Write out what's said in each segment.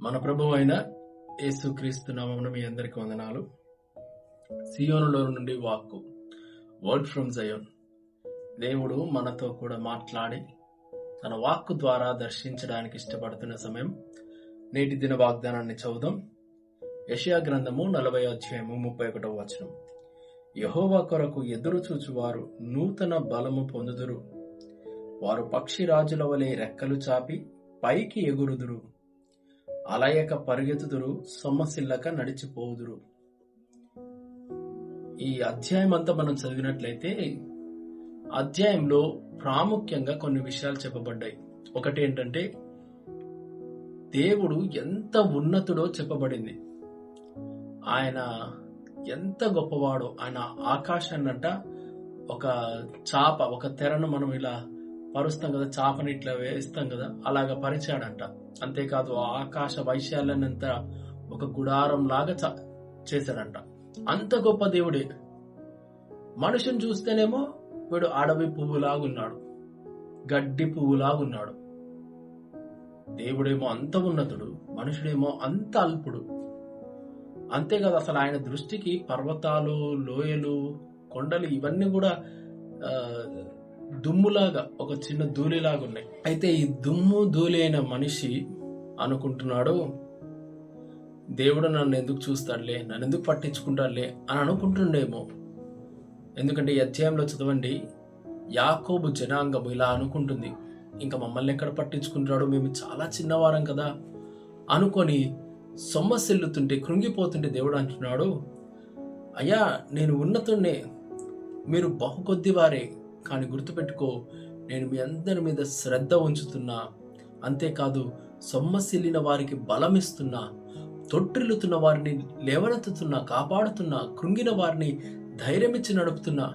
మన ప్రభువు అయిన యేసుక్రీస్తు నామమున మీ అందరికి వందనాలు. సియోనులో నుండి వాక్కు, వర్డ్ ఫ్రమ్ జయోన్. దేవుడు మనతో కూడా మాట్లాడి తన వాక్కు ద్వారా దర్శించడానికి ఇష్టపడుతున్న సమయం. నేటి దిన వాగ్దానాన్ని చదువుదాం. యెషయా గ్రంథము 40వ అధ్యాయము 31వ వచనం. యెహోవా కొరకు ఎదురు చూచువారు నూతన బలము పొందుదురు. వారు పక్షిరాజుల వలె రెక్కలు చాపి పైకి ఎగురుదురు. అలయక పరిగెత్తుదురు, సొమ్మసిల్లక నడిచిపోదురు. ఈ అధ్యాయం అంతా మనం చదివినట్లయితే అధ్యాయంలో ప్రాముఖ్యంగా కొన్ని విషయాలు చెప్పబడ్డాయి. ఒకటి ఏంటంటే దేవుడు ఎంత ఉన్నతుడో చెప్పబడింది. ఆయన ఎంత గొప్పవాడో. ఆయన ఆకాశాన్నంట ఒక చాప, ఒక తెరను మనం ఇలా పరుస్తాం కదా, చాపని ఇట్లా వేస్తాం కదా, అలాగా పరిచాడంట. అంతేకాదు ఆకాశ వైశాల్యాన్నంతా ఒక గుడారం లాగా చేశాడంట. అంత గొప్ప దేవుడే. మనుషుని చూస్తేనేమో వీడు అడవి పువ్వులాగున్నాడు, గడ్డి పువ్వులాగున్నాడు. దేవుడేమో అంత ఉన్నతుడు, మనుషుడేమో అంత అల్పుడు. అంతేకాదు అసలు ఆయన దృష్టికి పర్వతాలు, లోయలు, కొండలు ఇవన్నీ కూడా దుమ్ములాగా, ఒక చిన్న ధూళిలాగా ఉన్నాయి. అయితే ఈ దుమ్ము ధూళి అయిన మనిషి అనుకుంటున్నాడు, దేవుడు నన్ను ఎందుకు చూస్తాడులే, నన్ను ఎందుకు పట్టించుకుంటాడులే అని అనుకుంటుండేమో. ఎందుకంటే ఈ అధ్యాయంలో చదవండి, యాకోబు జనాంగము ఇలా అనుకుంటుంది, ఇంకా మమ్మల్ని ఎక్కడ పట్టించుకుంటాడు, మేము చాలా చిన్నవారం కదా అనుకొని సొమ్మసిల్లుతుంటే, కృంగిపోతుంటే దేవుడు అంటున్నాడు, అయ్యా నేను ఉన్నతున్నే, మీరు బహు కొద్దివారే, కానీ గుర్తుపెట్టుకో, నేను మీ అందరి మీద శ్రద్ధ ఉంచుతున్నా. అంతేకాదు సొమ్మసిల్లిన వారికి బలమిస్తున్నా, తొట్టిల్లుతున్న వారిని లేవనెత్తుతున్నా, కాపాడుతున్నా, కృంగిన వారిని ధైర్యమిచ్చి నడుపుతున్నా.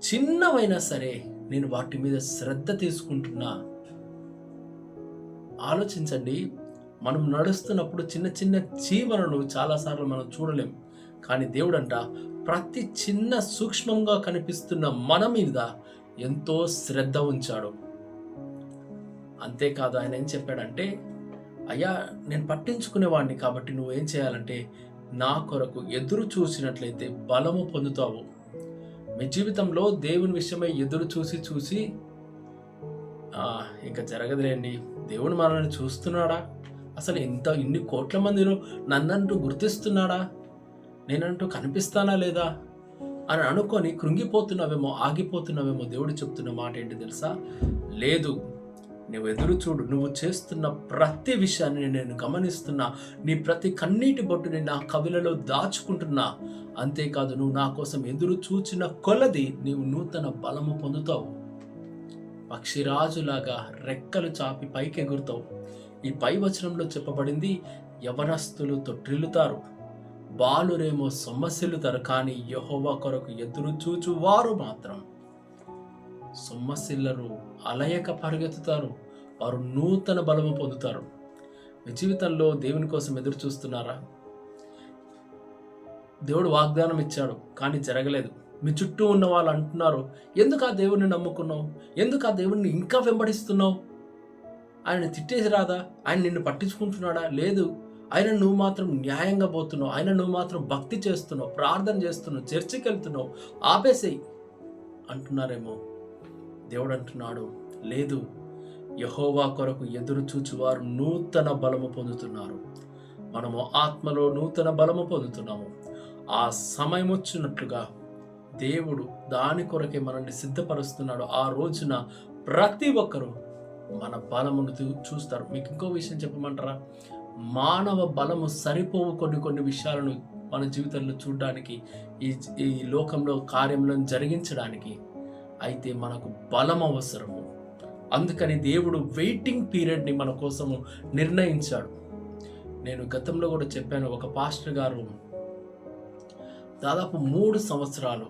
చిన్నవైనా సరే నేను వాటి మీద శ్రద్ధ తీసుకుంటున్నా. ఆలోచించండి, మనం నడుస్తున్నప్పుడు చిన్న చిన్న చీమలను చాలాసార్లు మనం చూడలేం. కానీ దేవుడంట ప్రతి చిన్న సూక్ష్మంగా కనిపిస్తున్న మన మీద ఎంతో శ్రద్ధ ఉంచాడు. అంతేకాదు ఆయన ఏం చెప్పాడంటే, అయ్యా నేను పట్టించుకునేవాడిని కాబట్టి నువ్వేం చేయాలంటే నా కొరకు ఎదురు చూసినట్లయితే బలము పొందుతావు. మీ జీవితంలో దేవుని విషయమై ఎదురు చూసి ఇంకా జరగదులేండి, దేవుడు మనల్ని చూస్తున్నాడా, అసలు ఇన్ని కోట్ల మందిలో నన్నంటూ గుర్తిస్తున్నాడా, నేనంటూ కనిపిస్తానా లేదా అని అనుకొని కృంగిపోతున్నావేమో, ఆగిపోతున్నావేమో. దేవుడు చెప్తున్న మాట ఏంటి తెలుసా? లేదు, నువ్వు ఎదురు చూడు. నువ్వు చేస్తున్న ప్రతి విషయాన్ని నేను గమనిస్తున్నా. నీ ప్రతి కన్నీటి బొట్టుని నా కవిలలో దాచుకుంటున్నా. అంతేకాదు నువ్వు నా కోసం ఎదురు చూచిన కొలది నీవు నూతన బలము పొందుతావు. పక్షిరాజులాగా రెక్కలు చాపి పైకి ఎగురుతావు. ఈ పై వచనంలో చెప్పబడింది, యవనస్తులు తొట్టిల్లుతారు, బాలురేమో సొమ్మసిల్లుతారు, కానీ యెహోవా కొరకు ఎదురు చూచు వారు మాత్రం సొమ్మసిల్లరు, అలయక పరిగెత్తుతారు, వారు నూతన బలము పొందుతారు. మీ జీవితంలో దేవుని కోసం ఎదురు చూస్తున్నారా? దేవుడు వాగ్దానం ఇచ్చాడు కానీ జరగలేదు. మీ చుట్టూ ఉన్న వాళ్ళు అంటున్నారు, ఎందుకు ఆ దేవుడిని నమ్ముకున్నావు, ఎందుకు ఆ దేవుడిని ఇంకా వెంబడిస్తున్నావు, ఆయన తిట్టేసి రాదా, ఆయన నిన్ను పట్టించుకుంటున్నాడా? లేదు, ఆయన నువ్వు మాత్రం న్యాయంగా పోతున్నావు, ఆయన నువ్వు మాత్రం భక్తి చేస్తున్నావు, ప్రార్థన చేస్తున్నావు, చర్చికి వెళ్తున్నావు, ఆపేసేయి అంటున్నారేమో. దేవుడు అంటున్నాడు, లేదు, యెహోవా కొరకు ఎదురు చూచువారు నూతన బలము పొందుతున్నారు. మనము ఆత్మలో నూతన బలము పొందుతున్నాము. ఆ సమయం వచ్చినట్లుగా దేవుడు దాని కొరకే మనల్ని సిద్ధపరుస్తున్నాడు. ఆ రోజున ప్రతి ఒక్కరూ మన బలమును చూస్తారు. మీకు ఇంకో విషయం చెప్పమంటారా? మానవ బలము సరిపోవు కొన్ని విషయాలను మన జీవితంలో చూడడానికి, ఈ లోకంలో కార్యములను జరిగించడానికి. అయితే మనకు బలం అవసరము. అందుకని దేవుడు వెయిటింగ్ పీరియడ్ని మన కోసము నిర్ణయించాడు. నేను గతంలో కూడా చెప్పాను, ఒక పాస్టర్ గారు దాదాపు 3 సంవత్సరాలు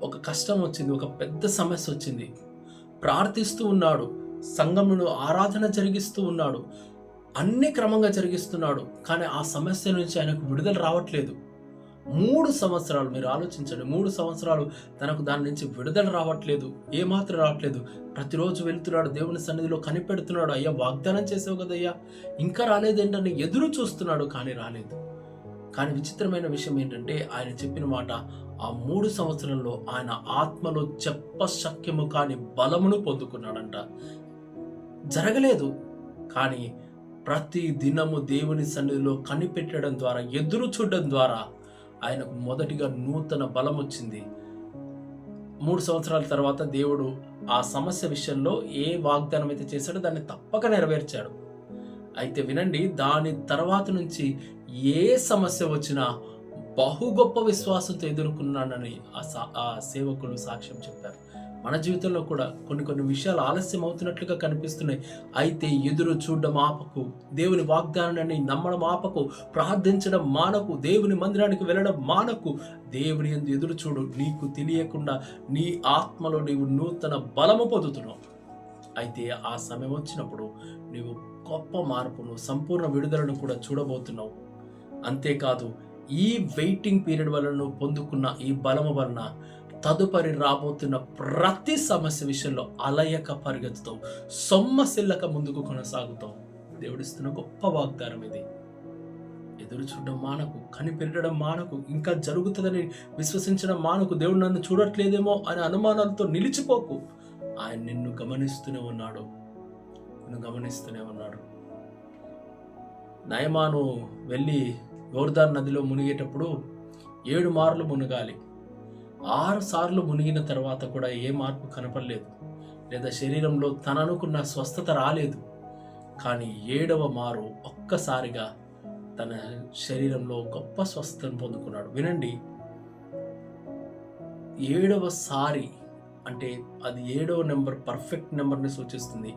ఒక కష్టం వచ్చింది, ఒక పెద్ద సమస్య వచ్చింది. ప్రార్థిస్తూ ఉన్నాడు, సంఘములో ఆరాధన జరిగిస్తూ ఉన్నాడు, అన్ని క్రమంగా జరిగిస్తున్నాడు, కానీ ఆ సమస్య నుంచి ఆయనకు విడుదల రావట్లేదు. 3 సంవత్సరాలు మీరు ఆలోచించండి. 3 సంవత్సరాలు తనకు దాని నుంచి విడుదల రావట్లేదు. ఏమాత్రం రావట్లేదు. ప్రతిరోజు వెళ్తున్నాడు, దేవుని సన్నిధిలో కనిపెడుతున్నాడు. అయ్యా వాగ్దానం చేసావు కదయ్యా, ఇంకా రాలేదేంటని ఎదురు చూస్తున్నాడు, కానీ రాలేదు. కానీ విచిత్రమైన విషయం ఏంటంటే, ఆయన చెప్పిన మాట, ఆ 3 సంవత్సరంలో ఆయన ఆత్మలో చెప్పశక్యము కాని బలమును పొందుకున్నాడంట. జరగలేదు, కానీ ప్రతి దినము దేవుని సన్నిధిలో కనిపెట్టడం ద్వారా, ఎదురు చూడడం ద్వారా ఆయనకు మొదటిగా నూతన బలం వచ్చింది. 3 సంవత్సరాల తర్వాత దేవుడు ఆ సమస్య విషయంలో ఏ వాగ్దానం అయితే చేశాడో దాన్ని తప్పక నెరవేర్చాడు. అయితే వినండి, దాని తర్వాత నుంచి ఏ సమస్య వచ్చినా బహు గొప్ప విశ్వాసంతో ఎదుర్కొన్నానని ఆ సేవకులు సాక్ష్యం చెప్పారు. మన జీవితంలో కూడా కొన్ని విషయాలు ఆలస్యం అవుతున్నట్లుగా కనిపిస్తున్నాయి. అయితే ఎదురు చూడడం ఆపకు, దేవుని వాగ్దానాన్ని నమ్మడం ఆపకు, ప్రార్థించడం మానకు, దేవుని మందిరానికి వెళ్ళడం మానకు. దేవుని యందు ఎదురు చూడు. నీకు తెలియకుండా నీ ఆత్మలో నీవు నూతన బలము పొందుతున్నావు. అయితే ఆ సమయం వచ్చినప్పుడు నీవు గొప్ప మార్పును, సంపూర్ణ విడుదలను కూడా చూడబోతున్నావు. అంతేకాదు, ఈ వెయిటింగ్ పీరియడ్ వలన నువ్వు పొందుకున్న ఈ బలము వలన తదుపరి రాబోతున్న ప్రతి సమస్య విషయంలో అలయక పరిగెత్తుతావు, సొమ్మసిల్లక ముందుకు కొనసాగుతావు. దేవుడిస్తున్న గొప్ప వాగ్దానం ఇది. ఎదురు చూడడం మానకు, కనిపెట్టడం మానకు, ఇంకా జరుగుతుందని విశ్వసించడం మానకు. దేవుడు నన్ను చూడట్లేదేమో అనే అనుమానాలతో నిలిచిపోకు. ఆయన నిన్ను గమనిస్తూనే ఉన్నాడు. నయమాను వెళ్ళి యోర్దాను నదిలో మునిగేటప్పుడు 7 మార్లు మునగాలి. 6 సార్లు మునిగిన తర్వాత కూడా ఏ మార్పు కనపడలేదు, లేదా శరీరంలో తన అనుకున్న స్వస్థత రాలేదు. కానీ 7వ మారు ఒక్కసారిగా తన శరీరంలో గొప్ప స్వస్థతను పొందుకున్నాడు. వినండి, 7వ సారి అంటే అది 7వ నెంబర్ పర్ఫెక్ట్ నెంబర్ని సూచిస్తుంది.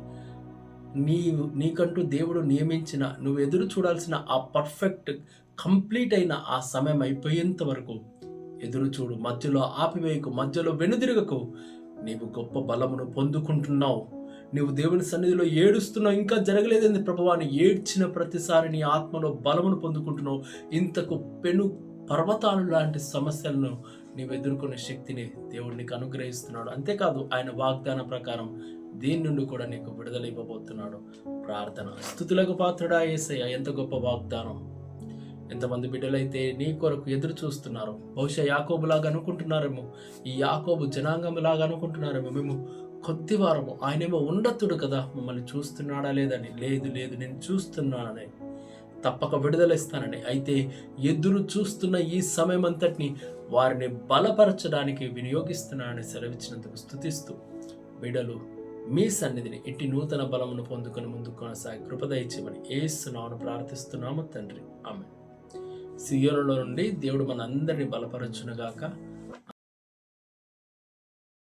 నీకంటూ దేవుడు నియమించిన, నువ్వు ఎదురు చూడాల్సిన ఆ పర్ఫెక్ట్ కంప్లీట్ అయిన ఆ సమయం అయిపోయేంత వరకు ఎదురు చూడు. మధ్యలో ఆపివేయకు, మధ్యలో వెనుదిరగకు. నీవు గొప్ప బలమును పొందుకుంటున్నావు. నీవు దేవుని సన్నిధిలో ఏడుస్తున్నావు, ఇంకా జరగలేదని ప్రభువా అని ఏడ్చిన ప్రతిసారి నీ ఆత్మలో బలమును పొందుకుంటున్నావు. ఇంతకు పెను పర్వతాలు లాంటి సమస్యలను నీవు ఎదుర్కొనే శక్తిని దేవుడు నీకు అనుగ్రహిస్తున్నాడు. అంతేకాదు, ఆయన వాగ్దానం ప్రకారం దీని నుండి కూడా నీకు విడుదల ఇవ్వబోతున్నాడు. ప్రార్థన. స్తుతులకు పాత్రుడా యేసయ్య, ఎంత గొప్ప వాగ్దానం! ఎంతమంది బిడ్డలైతే నీ కొరకు ఎదురు చూస్తున్నారు. బహుశా యాకోబులాగా అనుకుంటున్నారేమో, ఈ యాకోబు జనాంగంలాగా అనుకుంటున్నారేమో, మేము కొద్దివారము, ఆయనేమో ఉన్నతుడు కదా, మమ్మల్ని చూస్తున్నాడా లేదని. లేదు, నేను చూస్తున్నానని, తప్పక విడుదల ఇస్తానని. అయితే ఎదురు చూస్తున్న ఈ సమయం అంతటిని వారిని బలపరచడానికి వినియోగిస్తున్నానని సెలవిచ్చినందుకు స్తుతిస్తూ, బిడ్డలు మీ సన్నిధిని ఇట్టి నూతన బలమును పొందుకొని ముందుకు కొనసాగి కృప దయచేయమని యేసు నామమున ప్రార్థిస్తున్నాము తండ్రి. ఆమేన్. సియోనులో నుండి దేవుడు మన అందరినీ బలపరచునుగాక.